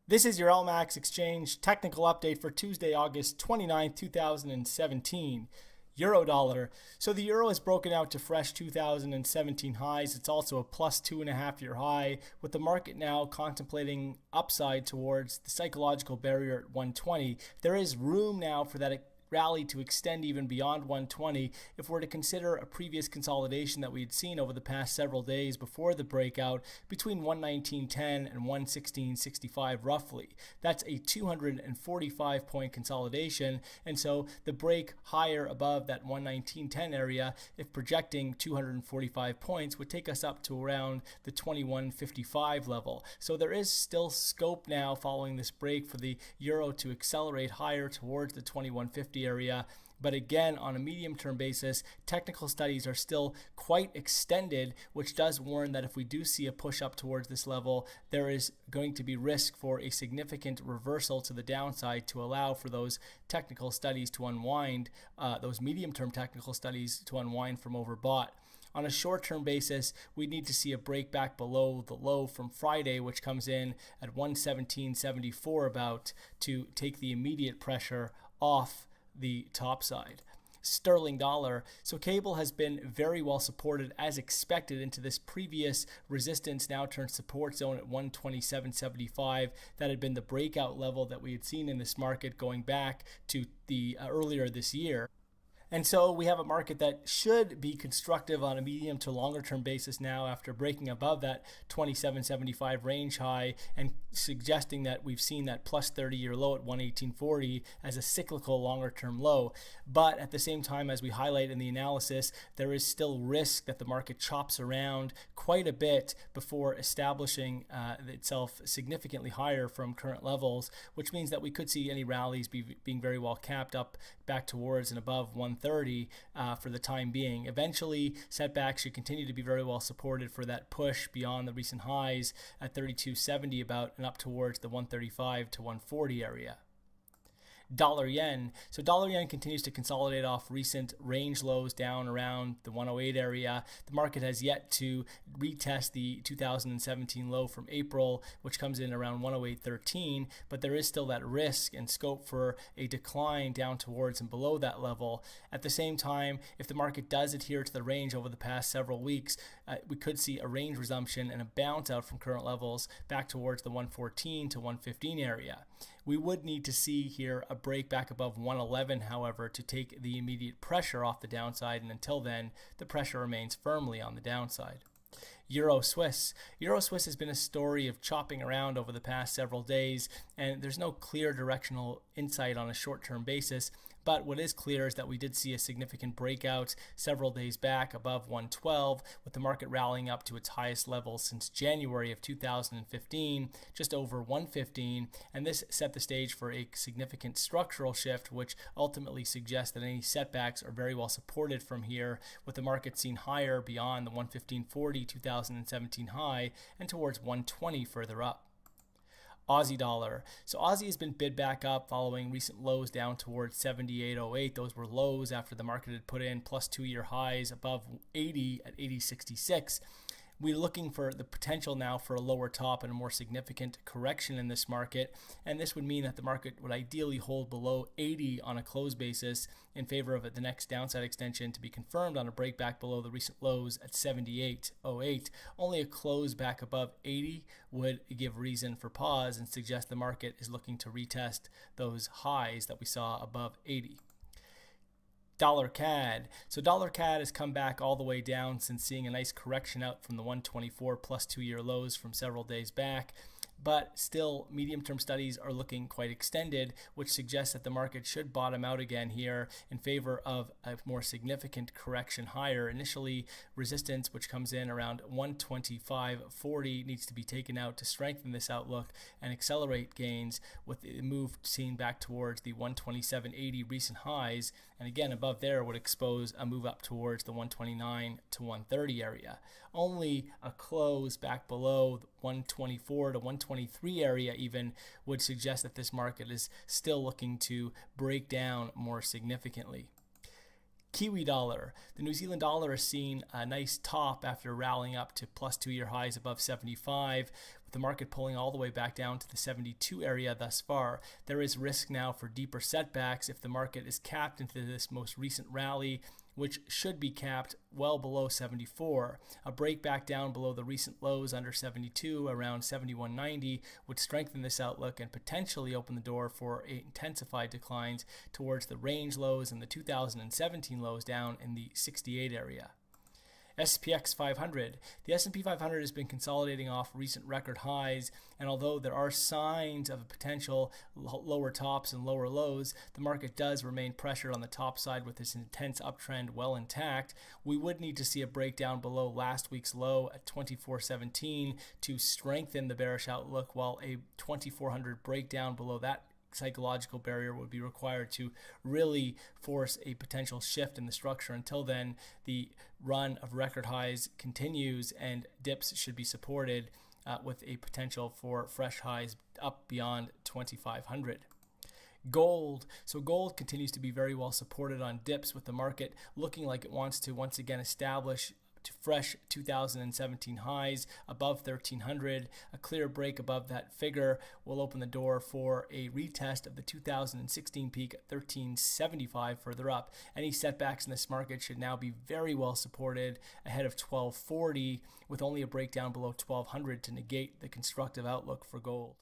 This is your LMAX exchange technical update for Tuesday, August 29th, 2017. Euro dollar. So the euro is broken out to fresh 2017 highs. It's also a plus 2.5 year high, with the market now contemplating upside towards the psychological barrier at 120. There is room now for that rally to extend even beyond 120 if we're to consider a previous consolidation that we had seen over the past several days before the breakout between 119.10 and 116.65 roughly. That's a 245 point consolidation, and so the break higher above that 119.10 area, if projecting 245 points, would take us up to around the 21.55 level. So there is still scope now following this break for the euro to accelerate higher towards the 21.50 area. But again, on a medium-term basis, technical studies are still quite extended, which does warn that if we do see a push up towards this level, there is going to be risk for a significant reversal to the downside to allow for those technical studies to unwind, those medium-term technical studies to unwind from overbought. On a short-term basis, we need to see a break back below the low from Friday, which comes in at 117.74 about, to take the immediate pressure off the top side. Sterling dollar. So cable has been very well supported as expected into this previous resistance now turned support zone at 127.75. That had been the breakout level that we had seen in this market going back to the earlier this year. And so we have a market that should be constructive on a medium to longer term basis now after breaking above that 27.75 range high and suggesting that we've seen that plus 30-year low at 118.40 as a cyclical longer term low. But at the same time, as we highlight in the analysis, there is still risk that the market chops around quite a bit before establishing itself significantly higher from current levels, which means that we could see any rallies being very well capped up back towards and above 130 for the time being. Eventually, setbacks should continue to be very well supported for that push beyond the recent highs at 32.70 about and up towards the 135 to 140 area. Dollar yen. So dollar yen continues to consolidate off recent range lows down around the 108 area. The market has yet to retest the 2017 low from April, which comes in around 108.13, but there is still that risk and scope for a decline down towards and below that level. At the same time, if the market does adhere to the range over the past several weeks, we could see a range resumption and a bounce out from current levels back towards the 114 to 115 area. We would need to see here a break back above 111, however, to take the immediate pressure off the downside, and until then, the pressure remains firmly on the downside. Euro Swiss. Euro Swiss has been a story of chopping around over the past several days, and there's no clear directional insight on a short-term basis. But what is clear is that we did see a significant breakout several days back above 112, with the market rallying up to its highest level since January of 2015, just over 115, and this set the stage for a significant structural shift, which ultimately suggests that any setbacks are very well supported from here, with the market seen higher beyond the 115.40 2017 high and towards 120 further up. Aussie dollar. So Aussie has been bid back up following recent lows down towards 78.08. Those were lows after the market had put in plus 2-year highs above 80 at 80.66. We're looking for the potential now for a lower top and a more significant correction in this market, and this would mean that the market would ideally hold below 80 on a close basis in favor of the next downside extension to be confirmed on a break back below the recent lows at 78.08. Only a close back above 80 would give reason for pause and suggest the market is looking to retest those highs that we saw above 80. Dollar CAD. So dollar CAD has come back all the way down since seeing a nice correction out from the 124 plus 2-year lows from several days back. But still, medium-term studies are looking quite extended, which suggests that the market should bottom out again here in favor of a more significant correction higher. Initially, resistance, which comes in around 125.40, needs to be taken out to strengthen this outlook and accelerate gains, with the move seen back towards the 127.80 recent highs. And again, above there would expose a move up towards the 129 to 130 area. Only a close back below 124 to 123 area even would suggest that this market is still looking to break down more significantly. Kiwi dollar. The New Zealand dollar has seen a nice top after rallying up to plus 2-year highs above 75, with the market pulling all the way back down to the 72 area thus far. There is risk now for deeper setbacks if the market is capped into this most recent rally, which should be capped well below 74. A break back down below the recent lows under 72, around 71.90, would strengthen this outlook and potentially open the door for intensified declines towards the range lows and the 2017 lows down in the 68 area. SPX 500. The S&P 500 has been consolidating off recent record highs, and although there are signs of a potential lower tops and lower lows, the market does remain pressured on the top side with this intense uptrend well intact. We would need to see a breakdown below last week's low at 2417 to strengthen the bearish outlook, while a 2400 breakdown below that psychological barrier would be required to really force a potential shift in the structure. Until then, the run of record highs continues and dips should be supported with a potential for fresh highs up beyond 2500. Gold. So gold continues to be very well supported on dips, with the market looking like it wants to once again establish fresh 2017 highs above 1300. A clear break above that figure will open the door for a retest of the 2016 peak at 1375 further up. Any setbacks in this market should now be very well supported ahead of 1240, with only a breakdown below 1200 to negate the constructive outlook for gold.